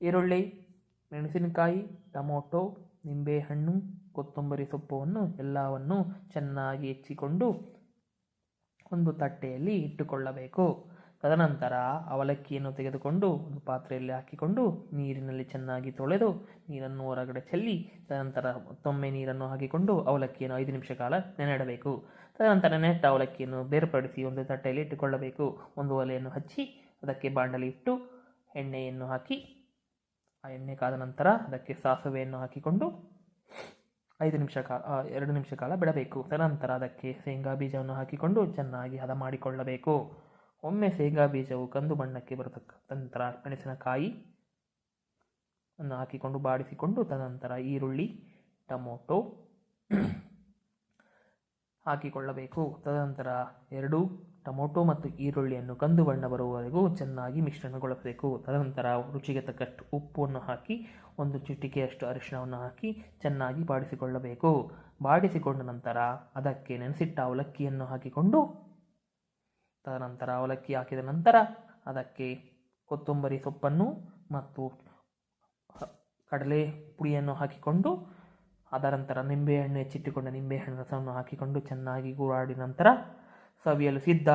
ಈರುಳ್ಳಿ, ಮೆಣಸಿನಕಾಯಿ, ಟೊಮೊಟೊ, ನಿಂಬೆಹಣ್ಣು, ಕೊತ್ತಂಬರಿ ಸೊಪ್ಪನ್ನು ಎಲ್ಲವನ್ನು ಚೆನ್ನಾಗಿ ಹೆಚ್ಚಿಕೊಂಡು ಒಂದು ತಟ್ಟೆಯಲ್ಲಿ ಇಟ್ಟುಕೊಳ್ಳಬೇಕು. ತದನಂತರ ಅವಲಕ್ಕಿಯನ್ನು ತೆಗೆದುಕೊಂಡು ಒಂದು ಪಾತ್ರೆಯಲ್ಲಿ ಹಾಕಿಕೊಂಡು ನೀರಿನಲ್ಲಿ ಚೆನ್ನಾಗಿ ತೊಳೆದು ನೀರನ್ನು ಹೊರಗಡೆ ಚೆಲ್ಲಿ ತದನಂತರ ಮತ್ತೊಮ್ಮೆ ನೀರನ್ನು ಹಾಕಿಕೊಂಡು ಅವಲಕ್ಕಿಯನ್ನು 5 ನಿಮಿಷ ಕಾಲ ನೆನೆಯಿಡಬೇಕು. ತದನಂತರ ನೆನೆಟ್ಟ ಅವಲಕ್ಕಿಯನ್ನು ಬೇರ್ಪಡಿಸಿ ಒಂದು ತಟ್ಟೆಯಲ್ಲಿ ಇಟ್ಟುಕೊಳ್ಳಬೇಕು. ಒಂದು ಒಲೆಯನ್ನು ಹಚ್ಚಿ ಅದಕ್ಕೆ ಬಾಣಲಿ ಇಟ್ಟು ಎಣ್ಣೆಯನ್ನು ಹಾಕಿ ಆ ಎಣ್ಣೆ ಕಾದ ನಂತರ ಅದಕ್ಕೆ ಸಾಸಿವೆಯನ್ನು ಹಾಕಿಕೊಂಡು 2 ನಿಮಿಷ ಕಾಲ ಬಿಡಬೇಕು. ತದನಂತರ ಅದಕ್ಕೆ ಶೇಂಗಾ ಬೀಜವನ್ನು ಹಾಕಿಕೊಂಡು ಚೆನ್ನಾಗಿ ಹದ ಮಾಡಿಕೊಳ್ಳಬೇಕು. ಒಮ್ಮೆ ಶೇಂಗಾ ಬೀಜವು ಕಂದು ಬಣ್ಣಕ್ಕೆ ಬರತಕ್ಕ ನಂತರ ಮೆಣಸಿನಕಾಯಿ ಅನ್ನು ಹಾಕಿಕೊಂಡು ಬಾಡಿಸಿಕೊಂಡು ತದನಂತರ ಈರುಳ್ಳಿ, ಟೊಮೊಟೊ ಹಾಕಿಕೊಳ್ಳಬೇಕು. ತದನಂತರ 2 ಟೊಮೊಟೊ ಮತ್ತು ಈರುಳ್ಳಿಯನ್ನು ಕಂದು ಬಣ್ಣ ಬರುವವರೆಗೂ ಚೆನ್ನಾಗಿ ಮಿಶ್ರಣಗೊಳಿಸಬೇಕು. ತದನಂತರ ರುಚಿಗೆ ತಕ್ಕಷ್ಟು ಉಪ್ಪನ್ನು ಹಾಕಿ 1 ಚಿಟಿಕೆಯಷ್ಟು ಅರಿಶಿಣವನ್ನು ಹಾಕಿ ಚೆನ್ನಾಗಿ ಬಾಡಿಸಿಕೊಳ್ಳಬೇಕು. ಬಾಡಿಸಿಕೊಂಡ ನಂತರ ಅದಕ್ಕೆ ನೆನೆಸಿಟ್ಟ ಅವಲಕ್ಕಿಯನ್ನು ಹಾಕಿಕೊಂಡು ತದನಂತರ ಅವಲಕ್ಕಿ ಹಾಕಿದ ನಂತರ ಅದಕ್ಕೆ ಕೊತ್ತಂಬರಿ ಸೊಪ್ಪನ್ನು ಮತ್ತು ಕಡಲೆ ಪುಡಿಯನ್ನು ಹಾಕಿಕೊಂಡು ಅದರ ನಂತರ ನಿಂಬೆಹಣ್ಣು ಹೆಚ್ಚಿಟ್ಟುಕೊಂಡ ನಿಂಬೆಹಣ್ಣು ರಸವನ್ನು ಹಾಕಿಕೊಂಡು ಚೆನ್ನಾಗಿ ಗೂರಾಡಿ ನಂತರ ಸವಿಯಲು ಸಿದ್ಧ.